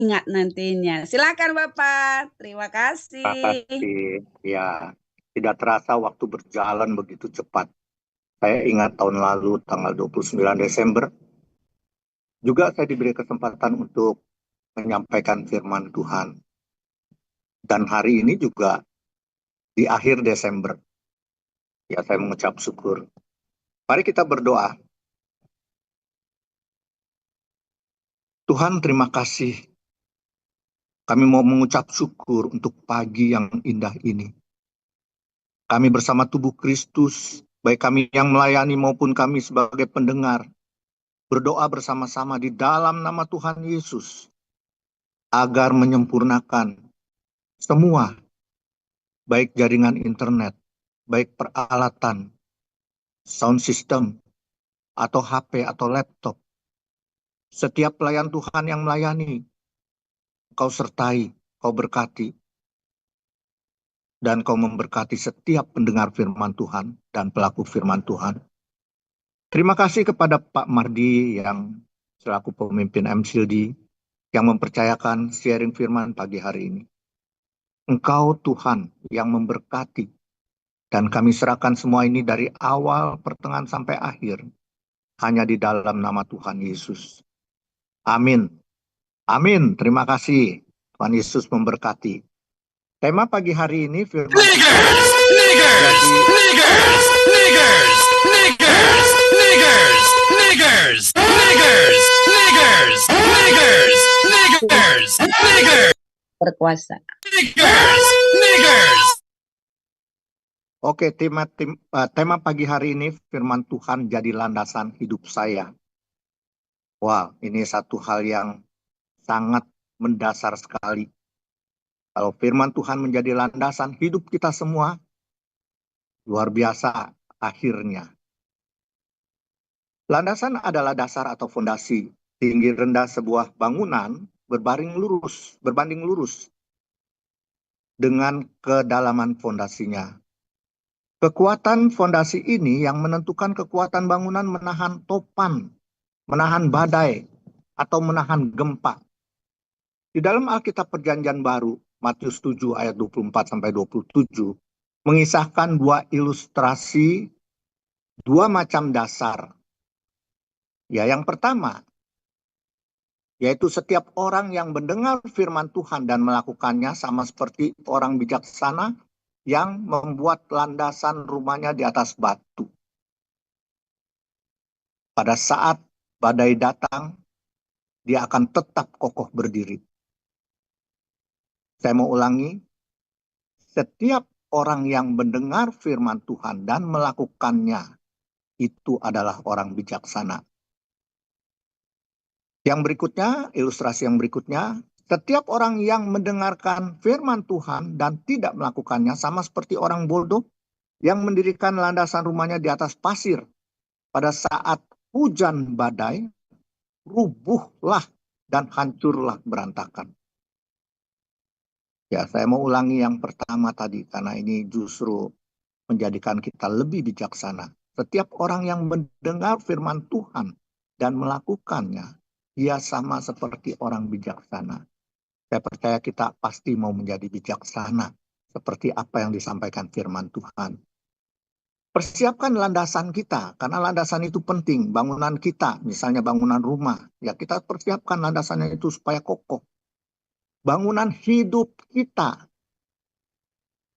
ingat nantinya. Silakan Bapak, terima Terima kasih. kasih. Ya, tidak terasa waktu berjalan begitu cepat. Saya ingat tahun lalu tanggal 29 Desember juga saya diberi kesempatan untuk menyampaikan firman Tuhan. Dan hari ini juga di akhir Desember, ya saya mengucap syukur. Mari kita berdoa. Tuhan, terima kasih. Kami mau mengucap syukur untuk pagi yang indah ini. Kami bersama tubuh Kristus, baik kami yang melayani maupun kami sebagai pendengar, berdoa bersama-sama di dalam nama Tuhan Yesus, agar menyempurnakan semua, baik jaringan internet, baik peralatan, sound system, atau HP atau laptop. Setiap pelayan Tuhan yang melayani, Kau sertai, Kau berkati, dan Kau memberkati setiap pendengar firman Tuhan dan pelaku firman Tuhan. Terima kasih kepada Pak Mardi yang selaku pemimpin MCLD yang mempercayakan sharing firman pagi hari ini. Engkau Tuhan yang memberkati, dan kami serahkan semua ini dari awal, pertengahan, sampai akhir, hanya di dalam nama Tuhan Yesus. Amin. Amin. Terima kasih. Tuhan Yesus memberkati. Tema pagi hari ini firman Tuhan. Niggers! Niggers! Niggers! Niggers! Niggers! Niggers! Niggers! Niggers! Niggers! Niggers! Niggers! Berkuasa. Niggers! Niggers! Oke, tema pagi hari ini firman Tuhan jadi landasan hidup saya. Wah, ini satu hal yang sangat mendasar sekali. Kalau firman Tuhan menjadi landasan hidup kita semua, luar biasa akhirnya. Landasan adalah dasar atau fondasi. Tinggi rendah sebuah bangunan berbanding lurus dengan kedalaman fondasinya. Kekuatan fondasi ini yang menentukan kekuatan bangunan menahan topan, menahan badai, atau menahan gempa. Di dalam Alkitab Perjanjian Baru, Matius 7 ayat 24-27, mengisahkan dua ilustrasi, dua macam dasar. Ya, yang pertama, yaitu setiap orang yang mendengar firman Tuhan dan melakukannya sama seperti orang bijaksana yang membuat landasan rumahnya di atas batu. Pada saat badai datang, dia akan tetap kokoh berdiri. Saya mau ulangi, setiap orang yang mendengar firman Tuhan dan melakukannya, itu adalah orang bijaksana. Yang berikutnya, ilustrasi yang berikutnya, setiap orang yang mendengarkan firman Tuhan dan tidak melakukannya sama seperti orang bodoh yang mendirikan landasan rumahnya di atas pasir. Pada saat hujan badai, rubuhlah dan hancurlah berantakan. Ya, saya mau ulangi yang pertama tadi karena ini justru menjadikan kita lebih bijaksana. Setiap orang yang mendengar firman Tuhan dan melakukannya, dia sama seperti orang bijaksana. Saya percaya kita pasti mau menjadi bijaksana seperti apa yang disampaikan firman Tuhan. Persiapkan landasan kita, karena landasan itu penting. Bangunan kita, misalnya bangunan rumah, ya kita persiapkan landasannya itu supaya kokoh. Bangunan hidup kita,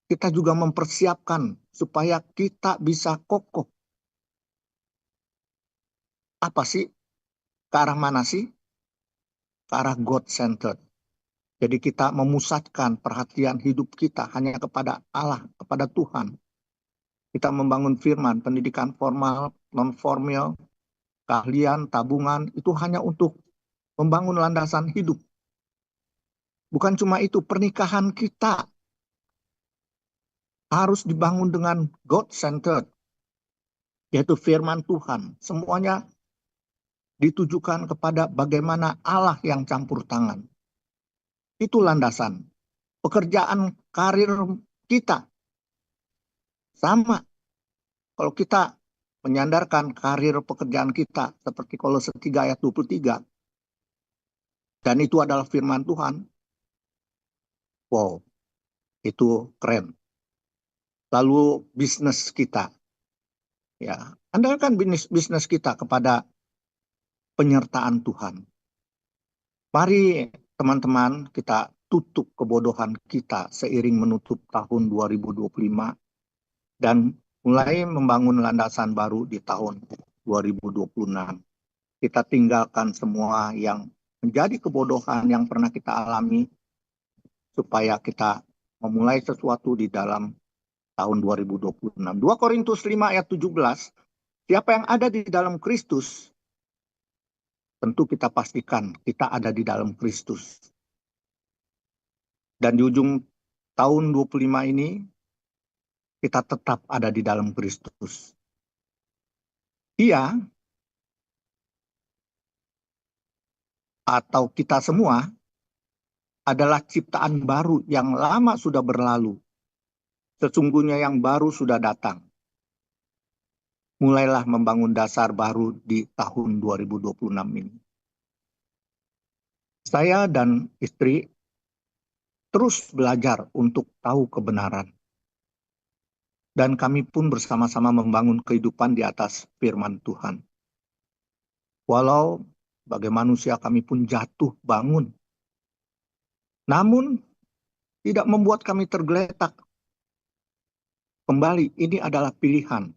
kita juga mempersiapkan supaya kita bisa kokoh. Apa sih? Ke arah mana sih? Ke arah God-centered. Jadi kita memusatkan perhatian hidup kita hanya kepada Allah, kepada Tuhan. Kita membangun firman, pendidikan formal, non-formal, keahlian, tabungan, itu hanya untuk membangun landasan hidup. Bukan cuma itu, pernikahan kita harus dibangun dengan God-centered, yaitu firman Tuhan. Semuanya ditujukan kepada bagaimana Allah yang campur tangan. Itu landasan. Pekerjaan karir kita sama. Kalau kita menyandarkan karir pekerjaan kita seperti Kolose 3 ayat 23, dan itu adalah firman Tuhan. Wow, itu keren. Lalu bisnis kita, ya, andalkan bisnis kita kepada penyertaan Tuhan. Mari teman-teman kita tutup kebodohan kita seiring menutup tahun 2025 dan mulai membangun landasan baru di tahun 2026. Kita tinggalkan semua yang menjadi kebodohan yang pernah kita alami supaya kita memulai sesuatu di dalam tahun 2026. 2 Korintus 5 ayat 17, siapa yang ada di dalam Kristus, tentu kita pastikan kita ada di dalam Kristus. Dan di ujung tahun 25 ini, kita tetap ada di dalam Kristus. Ia atau kita semua adalah ciptaan baru yang lama sudah berlalu. Sesungguhnya yang baru sudah datang. Mulailah membangun dasar baru di tahun 2026 ini. Saya dan istri terus belajar untuk tahu kebenaran. Dan kami pun bersama-sama membangun kehidupan di atas firman Tuhan. Walau sebagai manusia kami pun jatuh bangun. Namun tidak membuat kami tergeletak. Kembali, ini adalah pilihan.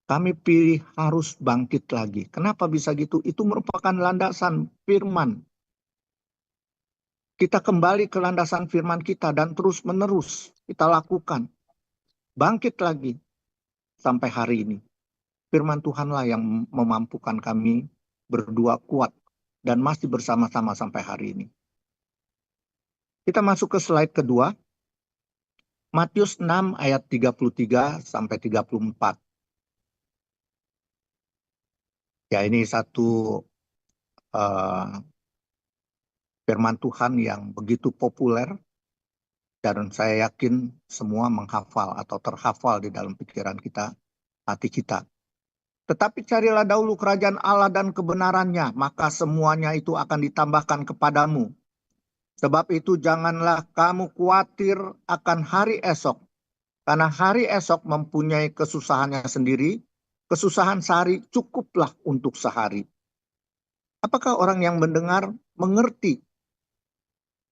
Kami pilih harus bangkit lagi. Kenapa bisa gitu? Itu merupakan landasan firman. Kita kembali ke landasan firman kita dan terus menerus kita lakukan. Bangkit lagi sampai hari ini. Firman Tuhanlah yang memampukan kami berdua kuat dan masih bersama-sama sampai hari ini. Kita masuk ke slide kedua. Matius 6 ayat 33 sampai 34. Ya, ini satu firman Tuhan yang begitu populer dan saya yakin semua menghafal atau terhafal di dalam pikiran kita, hati kita. Tetapi carilah dahulu kerajaan Allah dan kebenarannya, maka semuanya itu akan ditambahkan kepadamu. Sebab itu janganlah kamu khawatir akan hari esok, karena hari esok mempunyai kesusahannya sendiri. Kesusahan sehari cukuplah untuk sehari. Apakah orang yang mendengar mengerti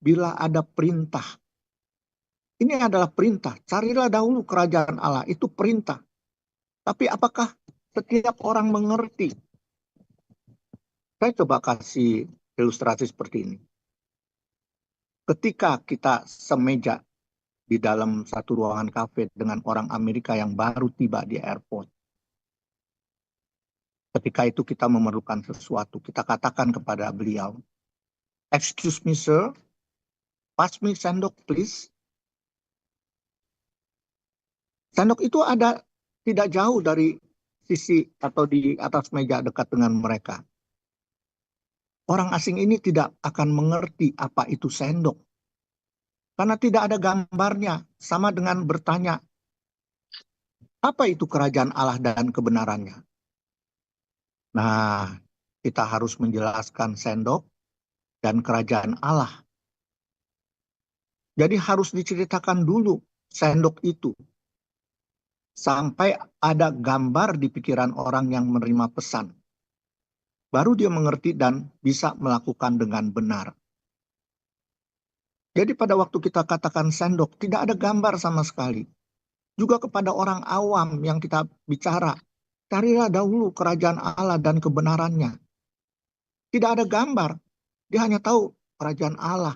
bila ada perintah? Ini adalah perintah. Carilah dahulu kerajaan Allah. Itu perintah. Tapi apakah setiap orang mengerti? Saya coba kasih ilustrasi seperti ini. Ketika kita semeja di dalam satu ruangan kafe dengan orang Amerika yang baru tiba di airport. Ketika itu kita memerlukan sesuatu, kita katakan kepada beliau, "Excuse me sir, pass me sendok please." Sendok itu ada tidak jauh dari sisi atau di atas meja dekat dengan mereka. Orang asing ini tidak akan mengerti apa itu sendok. Karena tidak ada gambarnya, sama dengan bertanya, apa itu kerajaan Allah dan kebenarannya? Nah, kita harus menjelaskan sendok dan kerajaan Allah. Jadi harus diceritakan dulu sendok itu. Sampai ada gambar di pikiran orang yang menerima pesan. Baru dia mengerti dan bisa melakukan dengan benar. Jadi pada waktu kita katakan sendok, tidak ada gambar sama sekali. Juga kepada orang awam yang kita bicara, carilah dahulu kerajaan Allah dan kebenarannya. Tidak ada gambar. Dia hanya tahu kerajaan Allah.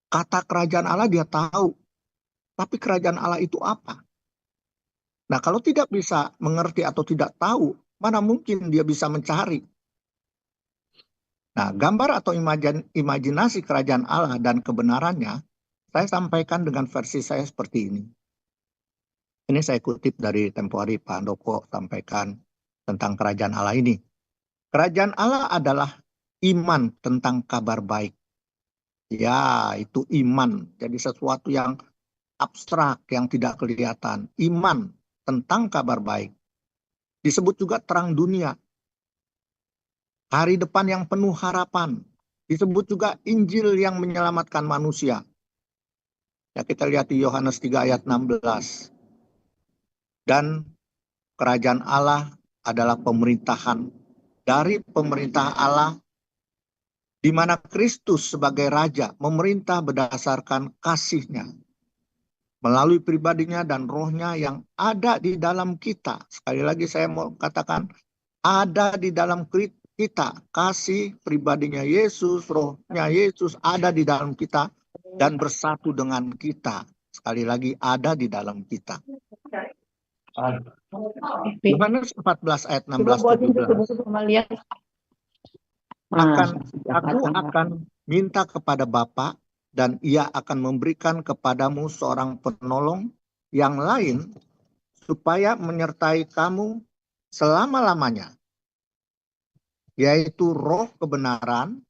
Kata kerajaan Allah dia tahu. Tapi kerajaan Allah itu apa? Nah, kalau tidak bisa mengerti atau tidak tahu, mana mungkin dia bisa mencari? Nah, gambar atau imajinasi kerajaan Allah dan kebenarannya, saya sampaikan dengan versi saya seperti ini. Ini saya kutip dari Tempo Hari, Pak Handoko sampaikan tentang kerajaan Allah ini. Kerajaan Allah adalah iman tentang kabar baik. Ya, itu iman. Jadi sesuatu yang abstrak, yang tidak kelihatan. Iman tentang kabar baik. Disebut juga terang dunia. Hari depan yang penuh harapan. Disebut juga Injil yang menyelamatkan manusia. Ya, kita lihat di Yohanes 3 ayat 16. Dan kerajaan Allah adalah pemerintahan. Dari pemerintah Allah, di mana Kristus sebagai Raja memerintah berdasarkan kasih-Nya, melalui pribadinya dan rohnya yang ada di dalam kita. Sekali lagi saya mau katakan, ada di dalam kita. Kasih pribadinya Yesus, rohnya Yesus ada di dalam kita dan bersatu dengan kita. Sekali lagi, ada di dalam kita. Yohanes 14 ayat 16-17. Aku akan minta kepada Bapa dan Ia akan memberikan kepadamu seorang penolong yang lain supaya menyertai kamu selama-lamanya, yaitu Roh kebenaran.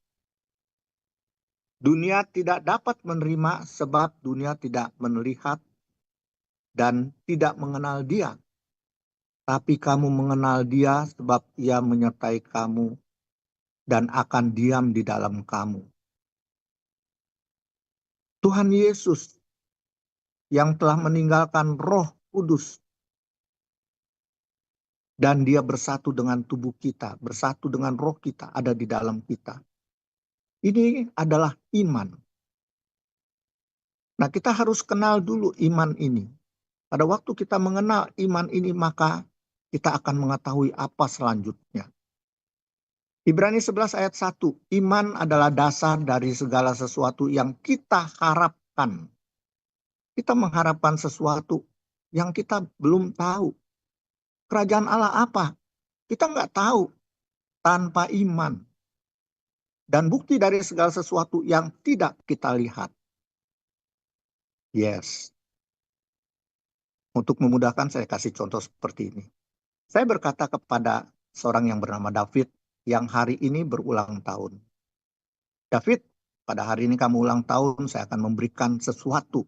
Dunia tidak dapat menerima sebab dunia tidak melihat dan tidak mengenal Dia. Tapi kamu mengenal Dia sebab Ia menyertai kamu dan akan diam di dalam kamu. Tuhan Yesus yang telah meninggalkan Roh Kudus dan Dia bersatu dengan tubuh kita, bersatu dengan roh kita, ada di dalam kita. Ini adalah iman. Nah, kita harus kenal dulu iman ini. Pada waktu kita mengenal iman ini, maka kita akan mengetahui apa selanjutnya. Ibrani 11 ayat 1, iman adalah dasar dari segala sesuatu yang kita harapkan. Kita mengharapkan sesuatu yang kita belum tahu. Kerajaan Allah apa? Kita nggak tahu tanpa iman. Dan bukti dari segala sesuatu yang tidak kita lihat. Yes. Untuk memudahkan saya kasih contoh seperti ini. Saya berkata kepada seorang yang bernama David yang hari ini berulang tahun. David, pada hari ini kamu ulang tahun, saya akan memberikan sesuatu.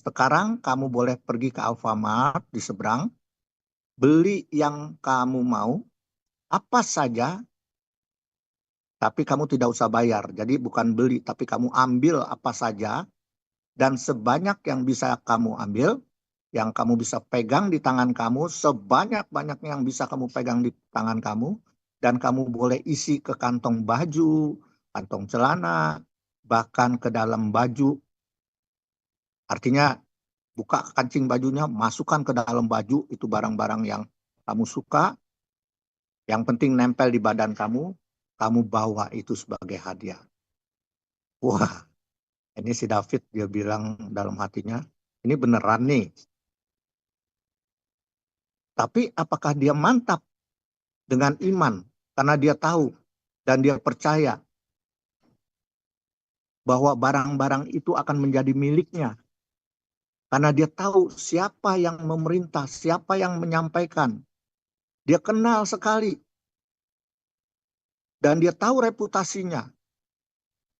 Sekarang kamu boleh pergi ke Alfamart di seberang, beli yang kamu mau, apa saja, tapi kamu tidak usah bayar. Jadi bukan beli, tapi kamu ambil apa saja, dan sebanyak yang bisa kamu ambil, yang kamu bisa pegang di tangan kamu, sebanyak-banyaknya yang bisa kamu pegang di tangan kamu, dan kamu boleh isi ke kantong baju, kantong celana, bahkan ke dalam baju. Artinya, buka kancing bajunya, masukkan ke dalam baju, itu barang-barang yang kamu suka, yang penting nempel di badan kamu bawa itu sebagai hadiah. Wah, ini si David, dia bilang dalam hatinya, ini beneran nih. Tapi apakah dia mantap dengan iman? Karena dia tahu dan dia percaya bahwa barang-barang itu akan menjadi miliknya. Karena dia tahu siapa yang memerintah, siapa yang menyampaikan. Dia kenal sekali. Dan dia tahu reputasinya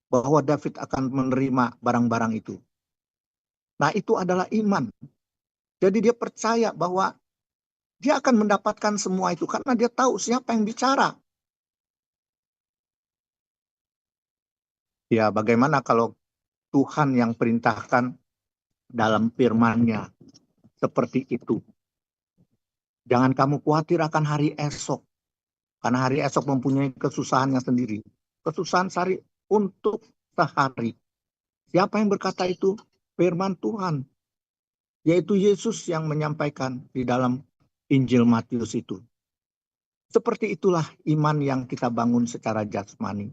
bahwa David akan menerima barang-barang itu. Nah, itu adalah iman. Jadi dia percaya bahwa dia akan mendapatkan semua itu karena dia tahu siapa yang bicara. Ya, bagaimana kalau Tuhan yang perintahkan dalam firman-Nya seperti itu? Jangan kamu khawatir akan hari esok. Karena hari esok mempunyai kesusahannya sendiri. Kesusahan sehari untuk sehari. Siapa yang berkata itu? Firman Tuhan. Yaitu Yesus yang menyampaikan di dalam Injil Matius itu. Seperti itulah iman yang kita bangun secara jasmani.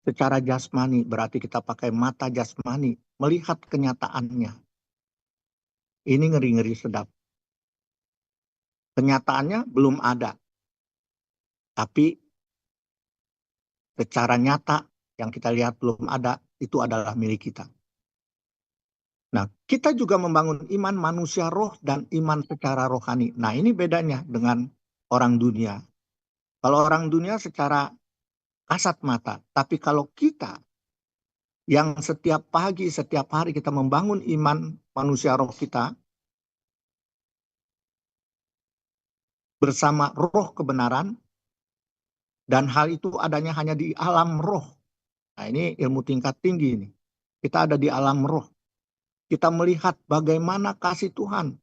Secara jasmani berarti kita pakai mata jasmani, melihat kenyataannya. Ini ngeri-ngeri sedap. Kenyataannya belum ada. Tapi secara nyata yang kita lihat belum ada, itu adalah milik kita. Nah, kita juga membangun iman manusia roh dan iman secara rohani. Nah, ini bedanya dengan orang dunia. Kalau orang dunia secara kasat mata, tapi kalau kita yang setiap pagi, setiap hari kita membangun iman manusia roh kita bersama roh kebenaran, Dan hal itu adanya hanya di alam roh. Nah, ini ilmu tingkat tinggi ini. Kita ada di alam roh. Kita melihat bagaimana kasih Tuhan.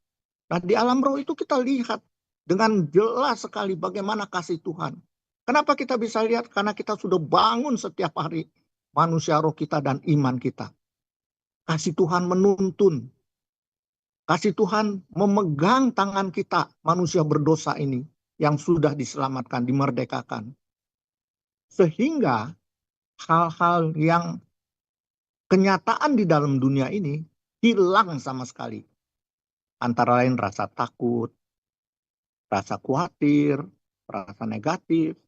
Nah, di alam roh itu kita lihat dengan jelas sekali bagaimana kasih Tuhan. Kenapa kita bisa lihat? Karena kita sudah bangun setiap hari manusia roh kita dan iman kita. Kasih Tuhan menuntun. Kasih Tuhan memegang tangan kita, manusia berdosa ini, yang sudah diselamatkan, dimerdekakan. Sehingga hal-hal yang kenyataan di dalam dunia ini hilang sama sekali. Antara lain rasa takut, rasa khawatir, rasa negatif,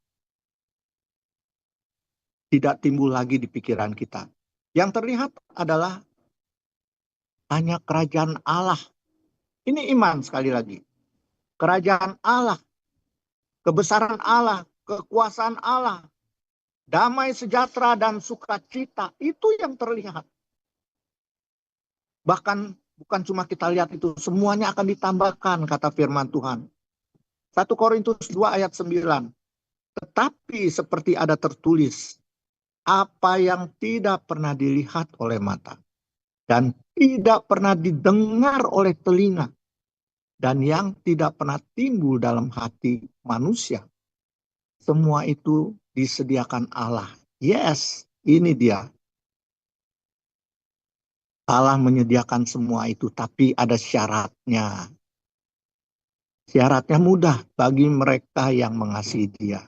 tidak timbul lagi di pikiran kita. Yang terlihat adalah hanya kerajaan Allah. Ini iman sekali lagi. Kerajaan Allah, kebesaran Allah, kekuasaan Allah, damai sejahtera dan sukacita, itu yang terlihat. Bahkan bukan cuma kita lihat itu, semuanya akan ditambahkan, kata firman Tuhan. 1 Korintus 2 ayat 9. Tetapi seperti ada tertulis, apa yang tidak pernah dilihat oleh mata, dan tidak pernah didengar oleh telinga, dan yang tidak pernah timbul dalam hati manusia, semua itu disediakan Allah. Yes, ini dia. Allah menyediakan semua itu, tapi ada syaratnya. Syaratnya mudah bagi mereka yang mengasihi Dia.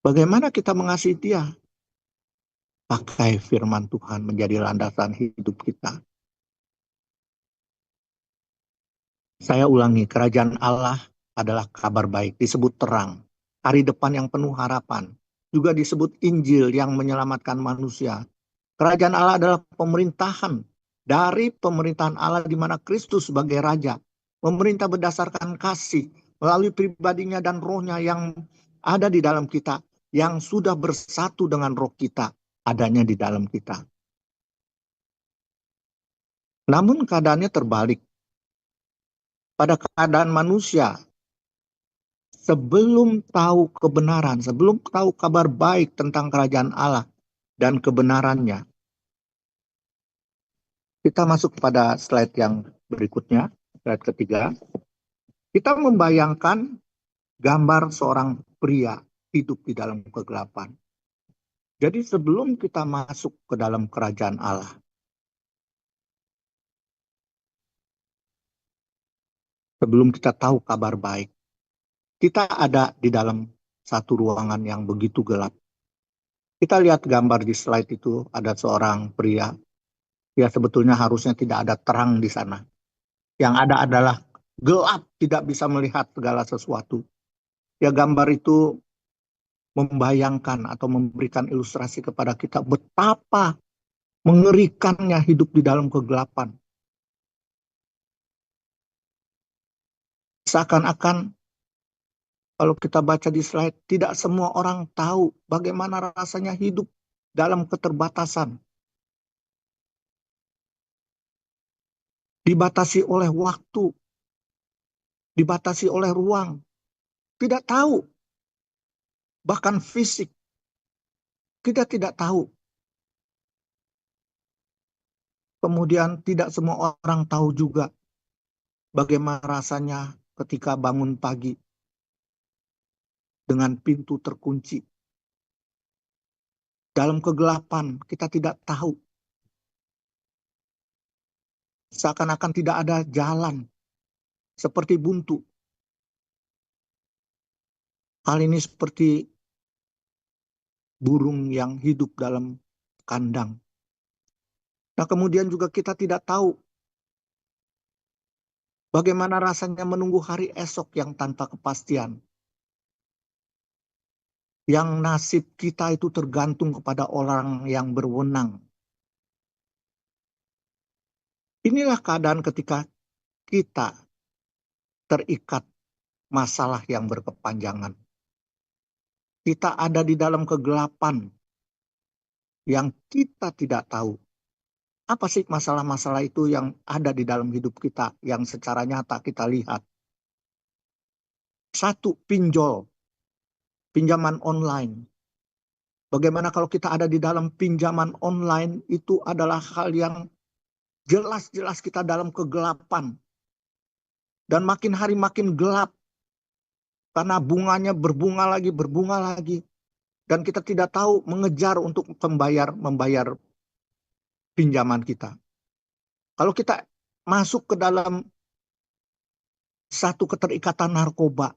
Bagaimana kita mengasihi Dia? Pakai firman Tuhan menjadi landasan hidup kita. Saya ulangi, kerajaan Allah adalah kabar baik, disebut terang. Hari depan yang penuh harapan. Juga disebut Injil yang menyelamatkan manusia. Kerajaan Allah adalah pemerintahan. Dari pemerintahan Allah di mana Kristus sebagai Raja. Memerintah berdasarkan kasih. Melalui pribadinya dan rohnya yang ada di dalam kita. Yang sudah bersatu dengan roh kita. Adanya di dalam kita. Namun keadaannya terbalik. Pada keadaan manusia, sebelum tahu kebenaran, sebelum tahu kabar baik tentang kerajaan Allah dan kebenarannya, kita masuk pada slide yang berikutnya, slide ketiga. Kita membayangkan gambar seorang pria hidup di dalam kegelapan. Jadi sebelum kita masuk ke dalam kerajaan Allah, sebelum kita tahu kabar baik, kita ada di dalam satu ruangan yang begitu gelap. Kita lihat gambar di slide itu, ada seorang pria. Ya sebetulnya harusnya tidak ada terang di sana. Yang ada adalah gelap, tidak bisa melihat segala sesuatu. Ya gambar itu membayangkan atau memberikan ilustrasi kepada kita betapa mengerikannya hidup di dalam kegelapan. Seakan-akan kalau kita baca di slide, tidak semua orang tahu bagaimana rasanya hidup dalam keterbatasan. Dibatasi oleh waktu, dibatasi oleh ruang. Tidak tahu. Bahkan fisik. Kita tidak tahu. Kemudian tidak semua orang tahu juga bagaimana rasanya ketika bangun pagi dengan pintu terkunci. Dalam kegelapan kita tidak tahu. Seakan-akan tidak ada jalan. Seperti buntu. Hal ini seperti burung yang hidup dalam kandang. Nah kemudian juga kita tidak tahu bagaimana rasanya menunggu hari esok yang tanpa kepastian. Yang nasib kita itu tergantung kepada orang yang berwenang. Inilah keadaan ketika kita terikat masalah yang berkepanjangan. Kita ada di dalam kegelapan yang kita tidak tahu. Apa sih masalah-masalah itu yang ada di dalam hidup kita yang secara nyata kita lihat? Satu, pinjol. pinjaman online. Bagaimana kalau kita ada di dalam pinjaman online, itu adalah hal yang jelas-jelas kita dalam kegelapan. Dan makin hari makin gelap. Karena bunganya berbunga lagi. Dan kita tidak tahu mengejar untuk membayar pinjaman kita. Kalau kita masuk ke dalam satu keterikatan narkoba,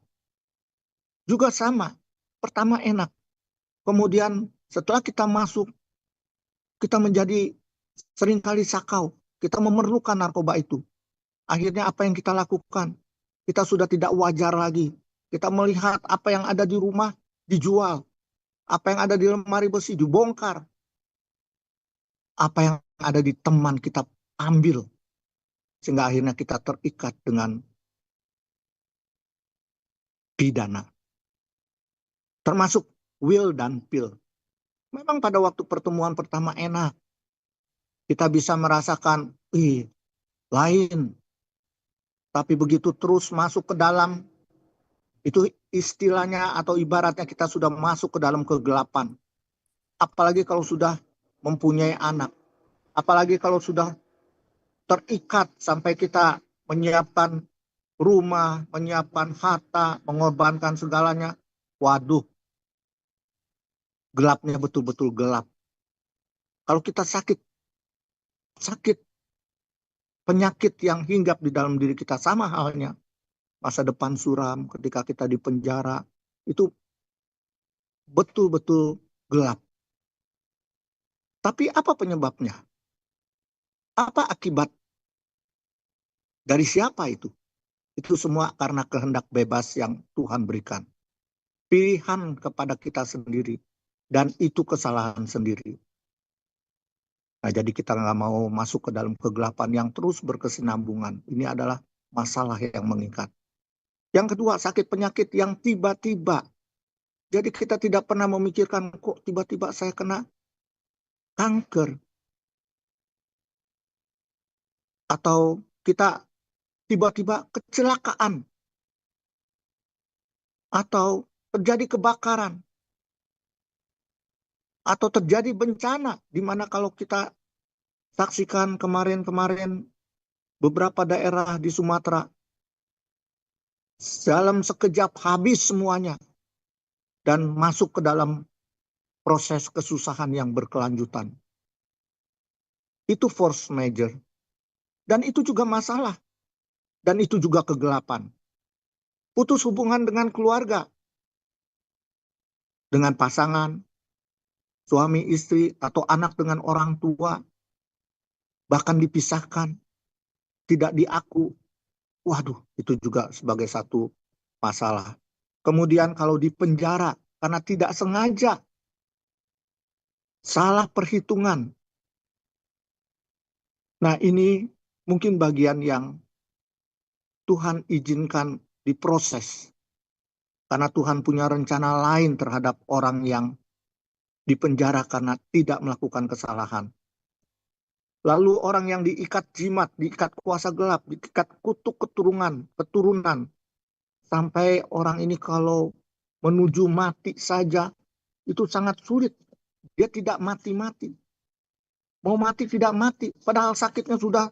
juga sama. Pertama enak. Kemudian setelah kita masuk, kita menjadi seringkali sakau. Kita memerlukan narkoba itu. Akhirnya apa yang kita lakukan? Kita sudah tidak wajar lagi. Kita melihat apa yang ada di rumah dijual. Apa yang ada di lemari besi dibongkar. Apa yang ada di teman kita ambil. Sehingga akhirnya kita terikat dengan pidana. Termasuk will dan pill. Memang pada waktu pertemuan pertama enak. Kita bisa merasakan, lain. Tapi begitu terus masuk ke dalam, itu istilahnya atau ibaratnya kita sudah masuk ke dalam kegelapan. Apalagi kalau sudah mempunyai anak. Apalagi kalau sudah terikat sampai kita menyiapkan rumah, menyiapkan harta, mengorbankan segalanya. Waduh, gelapnya betul-betul gelap. Kalau kita sakit, penyakit yang hinggap di dalam diri kita sama halnya. Masa depan suram ketika kita di penjara, itu betul-betul gelap. Tapi apa penyebabnya? Apa akibat? Dari siapa itu? Itu semua karena kehendak bebas yang Tuhan berikan. Pilihan kepada kita sendiri. Dan itu kesalahan sendiri. Nah, jadi kita nggak mau masuk ke dalam kegelapan yang terus berkesinambungan. Ini adalah masalah yang mengikat. Yang kedua, sakit penyakit yang tiba-tiba. Jadi kita tidak pernah memikirkan, kok tiba-tiba saya kena kanker. Atau kita tiba-tiba kecelakaan. Atau terjadi kebakaran. Atau terjadi bencana. Di mana kalau kita saksikan kemarin-kemarin beberapa daerah di Sumatera, dalam sekejap habis semuanya. Dan masuk ke dalam proses kesusahan yang berkelanjutan. Itu force major. Dan itu juga masalah. Dan itu juga kegelapan. Putus hubungan dengan keluarga. Dengan pasangan, suami, istri, atau anak dengan orang tua. Bahkan dipisahkan. Tidak diaku. Waduh, itu juga sebagai satu masalah. Kemudian kalau di penjara karena tidak sengaja, salah perhitungan. Nah, ini mungkin bagian yang Tuhan izinkan diproses. Karena Tuhan punya rencana lain terhadap orang yang dipenjara karena tidak melakukan kesalahan. Lalu orang yang diikat jimat, diikat kuasa gelap, diikat kutuk keturunan, sampai orang ini kalau menuju mati saja, itu sangat sulit. Dia tidak mati-mati. Mau mati tidak mati. Padahal sakitnya sudah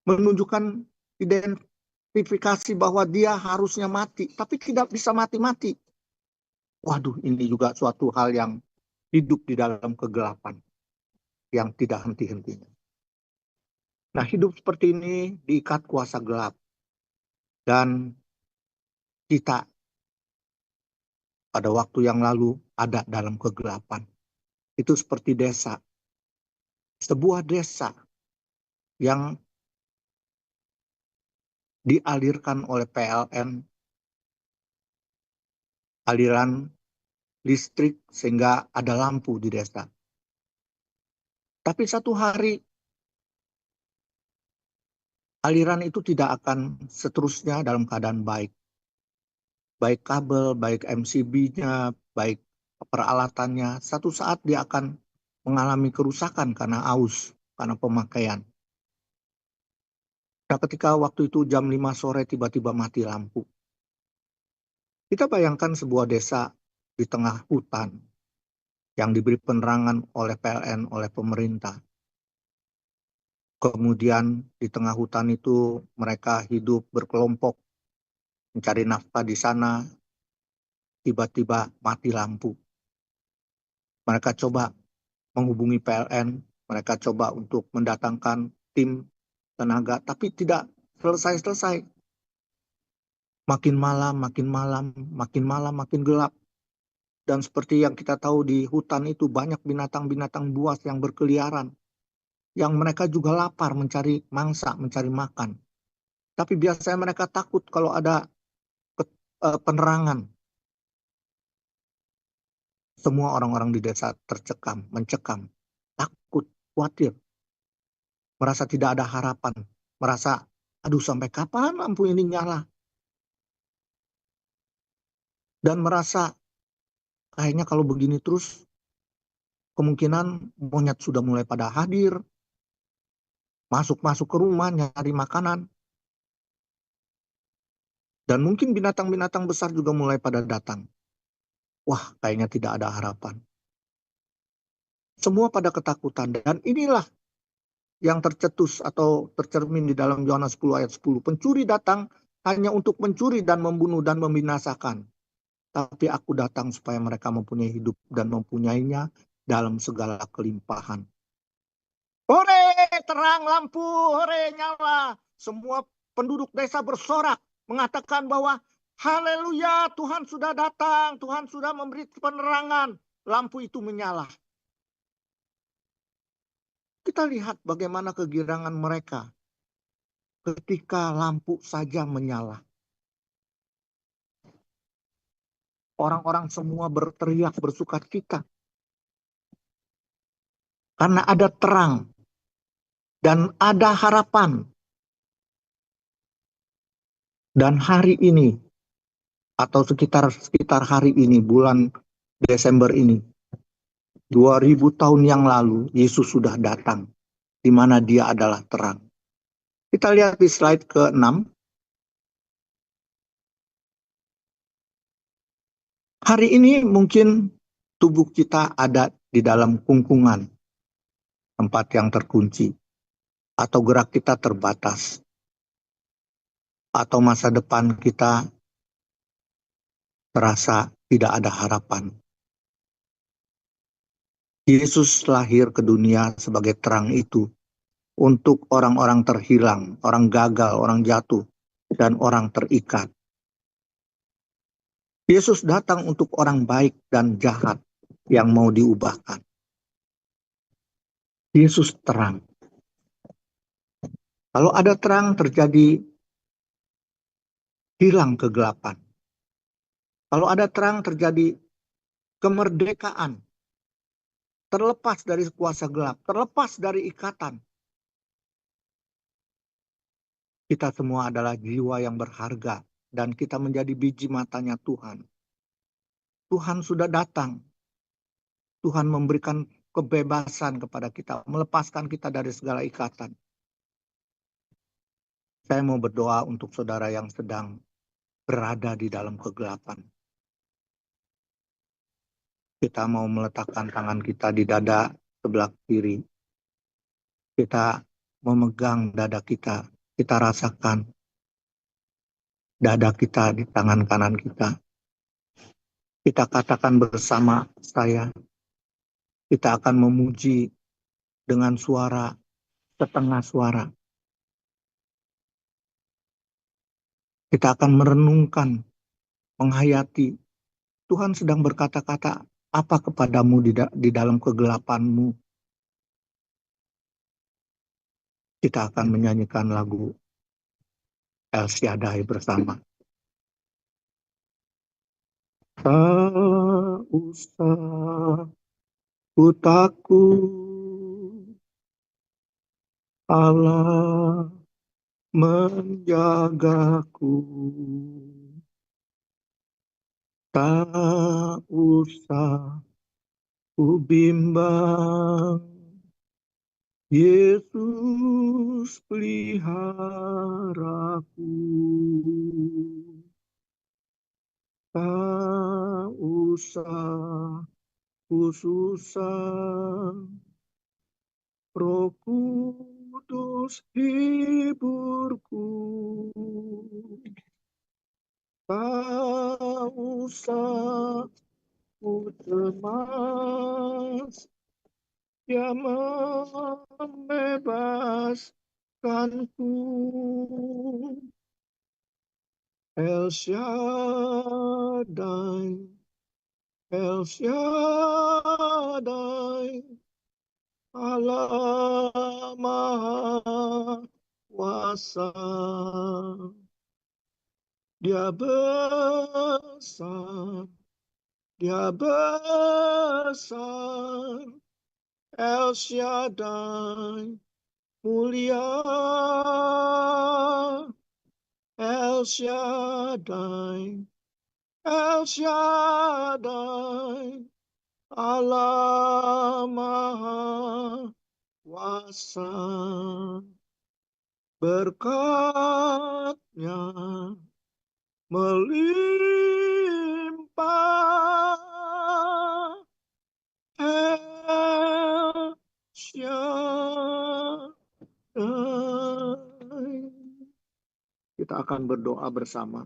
menunjukkan identifikasi bahwa dia harusnya mati. Tapi tidak bisa mati-mati. Waduh, ini juga suatu hal yang hidup di dalam kegelapan. Yang tidak henti-hentinya. Nah, hidup seperti ini diikat kuasa gelap. Dan kita pada waktu yang lalu ada dalam kegelapan. Itu seperti desa. Sebuah desa yang dialirkan oleh PLN, aliran listrik sehingga ada lampu di desa. Tapi satu hari aliran itu tidak akan seterusnya dalam keadaan baik. Baik kabel, baik MCB-nya, baik peralatannya. Satu saat dia akan mengalami kerusakan karena aus, karena pemakaian. Nah, ketika waktu itu jam 5 sore tiba-tiba mati lampu. Kita bayangkan sebuah desa di tengah hutan yang diberi penerangan oleh PLN, oleh pemerintah. Kemudian di tengah hutan itu mereka hidup berkelompok, mencari nafkah di sana, tiba-tiba mati lampu. Mereka coba menghubungi PLN, mereka coba untuk mendatangkan tim tenaga, tapi tidak selesai-selesai. Makin malam, makin malam, makin malam, makin gelap. Dan seperti yang kita tahu di hutan itu banyak binatang-binatang buas yang berkeliaran. Yang mereka juga lapar mencari mangsa, mencari makan. Tapi biasanya mereka takut kalau ada penerangan. Semua orang-orang di desa tercekam, mencekam, takut, khawatir. Merasa tidak ada harapan. Merasa, aduh sampai kapan lampu ini nyala? Dan merasa, kayaknya kalau begini terus, kemungkinan monyet sudah mulai pada hadir, masuk-masuk ke rumah, nyari makanan. Dan mungkin binatang-binatang besar juga mulai pada datang. Wah, kayaknya tidak ada harapan. Semua pada ketakutan. Dan inilah yang tercetus atau tercermin di dalam Yohanes 10 ayat 10. Pencuri datang hanya untuk mencuri dan membunuh dan membinasakan. Tapi aku datang supaya mereka mempunyai hidup dan mempunyainya dalam segala kelimpahan. Hore, terang lampu, hore, nyala. Semua penduduk desa bersorak mengatakan bahwa haleluya, Tuhan sudah datang, Tuhan sudah memberi penerangan. Lampu itu menyala. Kita lihat bagaimana kegirangan mereka ketika lampu saja menyala. Orang-orang semua berteriak, bersukacita. Karena ada terang dan ada harapan. Dan hari ini, atau sekitar hari ini, bulan Desember ini, 2000 tahun yang lalu, Yesus sudah datang, di mana dia adalah terang. Kita lihat di slide ke-6. Hari ini mungkin tubuh kita ada di dalam kungkungan, tempat yang terkunci, atau gerak kita terbatas, atau masa depan kita terasa tidak ada harapan. Yesus lahir ke dunia sebagai terang itu untuk orang-orang terhilang, orang gagal, orang jatuh, dan orang terikat. Yesus datang untuk orang baik dan jahat yang mau diubahkan. Yesus terang. Kalau ada terang terjadi hilang kegelapan. Kalau ada terang terjadi kemerdekaan. Terlepas dari kuasa gelap, terlepas dari ikatan. Kita semua adalah jiwa yang berharga dan kita menjadi biji matanya Tuhan. Tuhan sudah datang. Tuhan memberikan kebebasan kepada kita, melepaskan kita dari segala ikatan. Saya mau berdoa untuk saudara yang sedang berada di dalam kegelapan. Kita mau meletakkan tangan kita di dada sebelah kiri. Kita memegang dada kita. Kita rasakan dada kita di tangan kanan kita. Kita katakan bersama saya. Kita akan memuji dengan suara, setengah suara. Kita akan merenungkan, menghayati. Tuhan sedang berkata-kata apa kepadamu di dalam kegelapanmu. Kita akan menyanyikan lagu El Shaddai bersama. Tak usah ku takut, Allah menjagaku. Tak usah ku bimbang, Yesus peliharaku. Tak usah ku susah, Roh Kudus hiburku. Tak usah ku cemas, Dia membebaskanku. El Shaddai, El Shaddai, Allah Maha Kuasa. Dia besar, Dia besar, El Shaddai mulia, El Shaddai, El Shaddai, Allah Maha Kuasa. Berkat-Nya melimpah. El Shaddai. Kita akan berdoa bersama.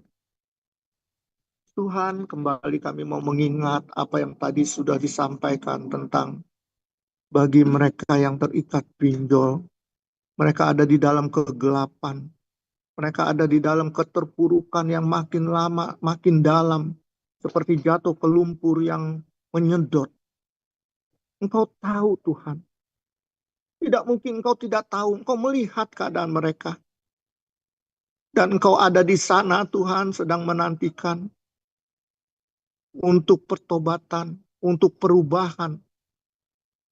Tuhan, kembali kami mau mengingat apa yang tadi sudah disampaikan tentang bagi mereka yang terikat pinjol. Mereka ada di dalam kegelapan. Mereka ada di dalam keterpurukan yang makin lama, makin dalam. Seperti jatuh ke lumpur yang menyedot. Engkau tahu Tuhan. Tidak mungkin Engkau tidak tahu. Engkau melihat keadaan mereka. Dan Engkau ada di sana Tuhan sedang menantikan. Untuk pertobatan. Untuk perubahan.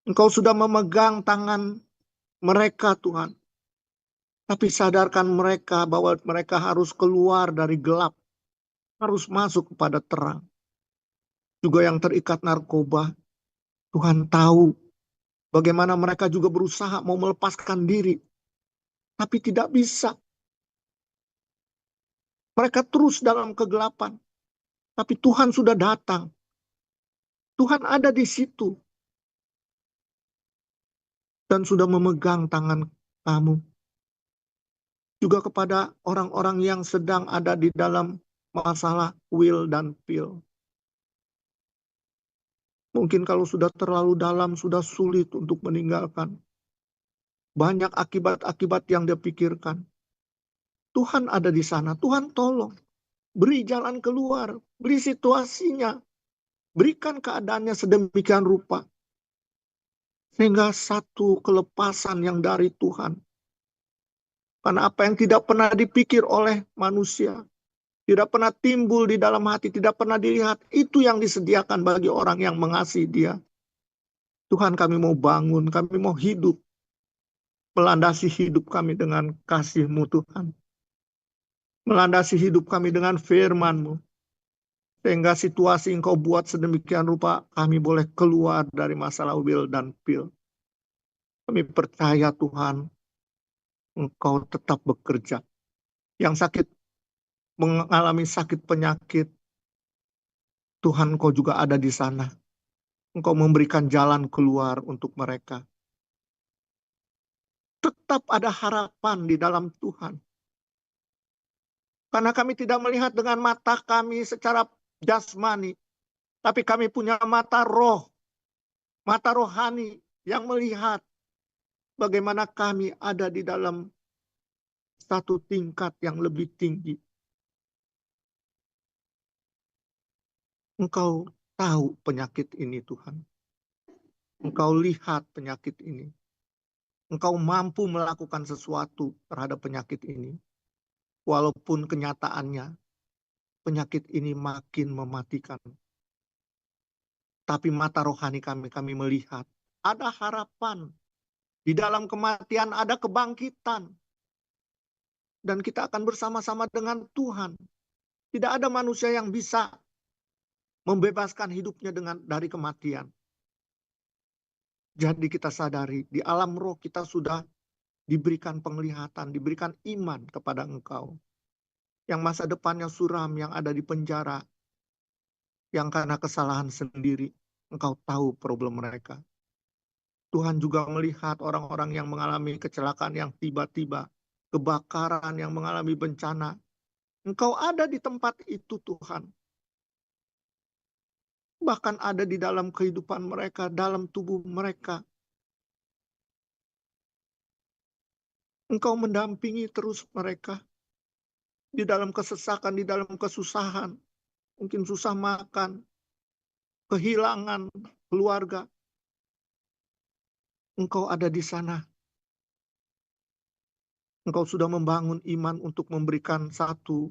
Engkau sudah memegang tangan mereka Tuhan. Tapi sadarkan mereka bahwa mereka harus keluar dari gelap. Harus masuk kepada terang. Juga yang terikat narkoba. Tuhan tahu bagaimana mereka juga berusaha mau melepaskan diri. Tapi tidak bisa. Mereka terus dalam kegelapan. Tapi Tuhan sudah datang. Tuhan ada di situ. Dan sudah memegang tangan kamu. Juga kepada orang-orang yang sedang ada di dalam masalah will dan pill. Mungkin kalau sudah terlalu dalam, sudah sulit untuk meninggalkan. Banyak akibat-akibat yang dia pikirkan. Tuhan ada di sana. Tuhan tolong. Beri jalan keluar. Beri situasinya. Berikan keadaannya sedemikian rupa. Sehingga satu kelepasan yang dari Tuhan. Karena apa yang tidak pernah dipikir oleh manusia. Tidak pernah timbul di dalam hati. Tidak pernah dilihat. Itu yang disediakan bagi orang yang mengasihi dia. Tuhan, kami mau bangun. Kami mau hidup. Melandasi hidup kami dengan kasih-Mu Tuhan. Melandasi hidup kami dengan firman-Mu. Sehingga situasi Engkau buat sedemikian rupa, kami boleh keluar dari masalah will dan pill. Kami percaya Tuhan, Engkau tetap bekerja. Yang sakit, mengalami sakit penyakit, Tuhan Engkau juga ada di sana. Engkau memberikan jalan keluar untuk mereka. Tetap ada harapan di dalam Tuhan. Karena kami tidak melihat dengan mata kami secara jasmani. Tapi kami punya mata roh. Mata rohani yang melihat bagaimana kami ada di dalam satu tingkat yang lebih tinggi. Engkau tahu penyakit ini Tuhan. Engkau lihat penyakit ini. Engkau mampu melakukan sesuatu terhadap penyakit ini. Walaupun kenyataannya penyakit ini makin mematikan. Tapi mata rohani kami melihat ada harapan. Di dalam kematian ada kebangkitan. Dan kita akan bersama-sama dengan Tuhan. Tidak ada manusia yang bisa membebaskan hidupnya dari kematian. Jadi kita sadari di alam roh kita sudah diberikan penglihatan, diberikan iman kepada Engkau. Yang masa depannya suram, yang ada di penjara. yang karena kesalahan sendiri, Engkau tahu problem mereka. Tuhan juga melihat orang-orang yang mengalami kecelakaan yang tiba-tiba, kebakaran yang mengalami bencana. Engkau ada di tempat itu, Tuhan. Bahkan ada di dalam kehidupan mereka, dalam tubuh mereka. Engkau mendampingi terus mereka di dalam kesesakan, di dalam kesusahan. Mungkin susah makan, kehilangan keluarga. Engkau ada di sana. Engkau sudah membangun iman untuk memberikan satu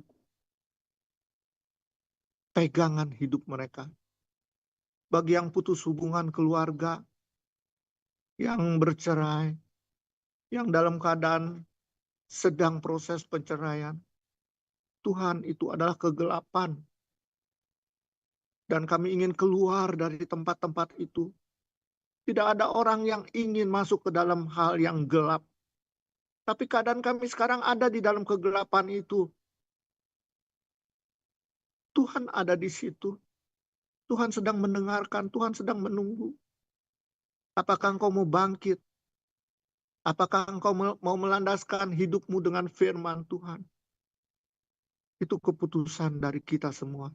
pegangan hidup mereka. Bagi yang putus hubungan keluarga, yang bercerai, yang dalam keadaan sedang proses penceraian, Tuhan, itu adalah kegelapan. Dan kami ingin keluar dari tempat-tempat itu. Tidak ada orang yang ingin masuk ke dalam hal yang gelap. Tapi keadaan kami sekarang ada di dalam kegelapan itu. Tuhan ada di situ. Tuhan sedang mendengarkan, Tuhan sedang menunggu. Apakah engkau mau bangkit? Apakah engkau mau melandaskan hidupmu dengan firman Tuhan? Itu keputusan dari kita semua.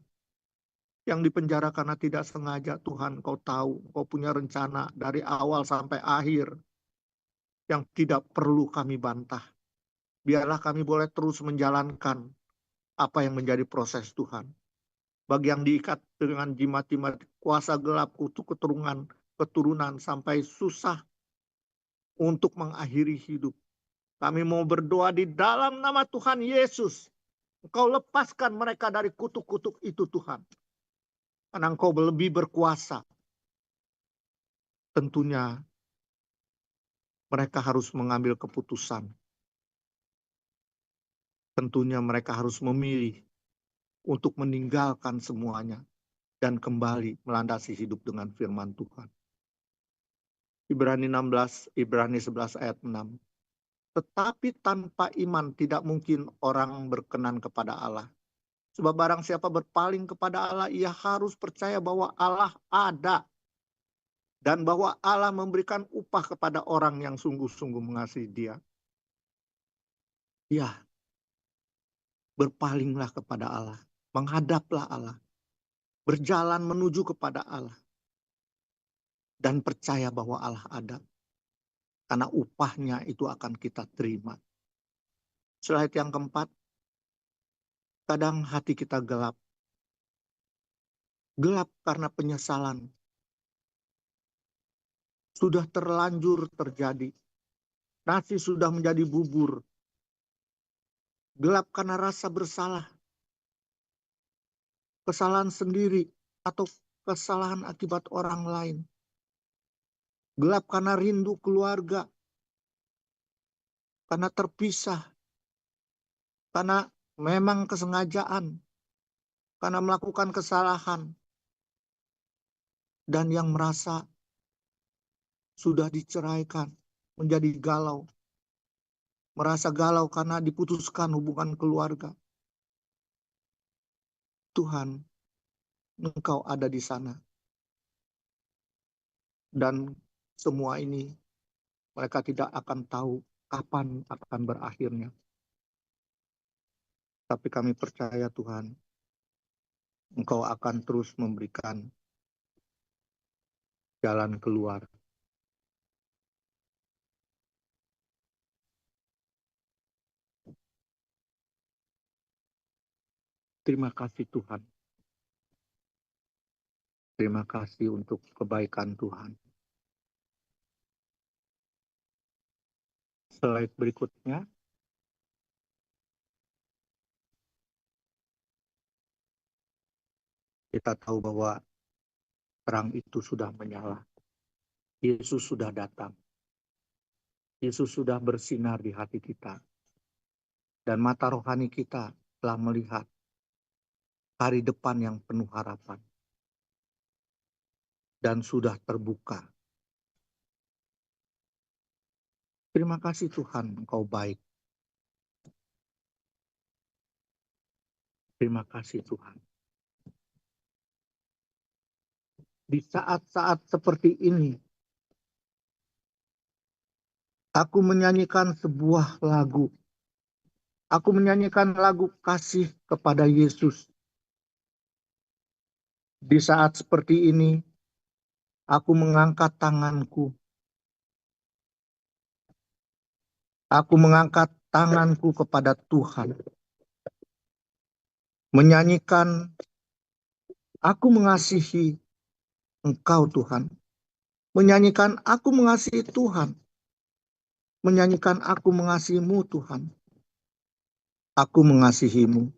Yang dipenjara karena tidak sengaja, Tuhan, Engkau tahu, Engkau punya rencana dari awal sampai akhir yang tidak perlu kami bantah. Biarlah kami boleh terus menjalankan apa yang menjadi proses Tuhan. Bagi yang diikat dengan jimat-jimat kuasa gelap, kutuk keturunan sampai susah untuk mengakhiri hidup. Kami mau berdoa di dalam nama Tuhan Yesus. Engkau lepaskan mereka dari kutuk-kutuk itu, Tuhan. Karena Engkau lebih berkuasa. Tentunya mereka harus mengambil keputusan. Tentunya mereka harus memilih untuk meninggalkan semuanya dan kembali melandasi hidup dengan firman Tuhan. Ibrani 11 ayat 6. Tetapi tanpa iman tidak mungkin orang berkenan kepada Allah. Sebab barang siapa berpaling kepada Allah, ia harus percaya bahwa Allah ada. Dan bahwa Allah memberikan upah kepada orang yang sungguh-sungguh mengasihi Dia. Ya, berpalinglah kepada Allah. Menghadaplah Allah. Berjalan menuju kepada Allah. Dan percaya bahwa Allah ada. Karena upahnya itu akan kita terima. Slide yang keempat. Kadang hati kita gelap. Gelap karena penyesalan. Sudah terlanjur terjadi. Nasi sudah menjadi bubur. Gelap karena rasa bersalah. Kesalahan sendiri atau kesalahan akibat orang lain. Gelap karena rindu keluarga. Karena terpisah. Karena memang kesengajaan. Karena melakukan kesalahan. Dan yang merasa sudah diceraikan. Menjadi galau. Merasa galau karena diputuskan hubungan keluarga. Tuhan, Engkau ada di sana. Dan semua ini mereka tidak akan tahu kapan akan berakhirnya. Tapi kami percaya Tuhan, Engkau akan terus memberikan jalan keluar. Terima kasih Tuhan. Terima kasih untuk kebaikan Tuhan. Slide berikutnya. Kita tahu bahwa terang itu sudah menyala. Yesus sudah datang. Yesus sudah bersinar di hati kita. Dan mata rohani kita telah melihat hari depan yang penuh harapan. Dan sudah terbuka. Terima kasih Tuhan, Engkau baik. Terima kasih Tuhan. Di saat-saat seperti ini, aku menyanyikan sebuah lagu. Aku menyanyikan lagu kasih kepada Yesus. Di saat seperti ini, aku mengangkat tanganku. Aku mengangkat tanganku kepada Tuhan. Menyanyikan, aku mengasihi Engkau Tuhan. Menyanyikan, aku mengasihi Tuhan. Menyanyikan, aku mengasihimu Tuhan. Aku mengasihimu.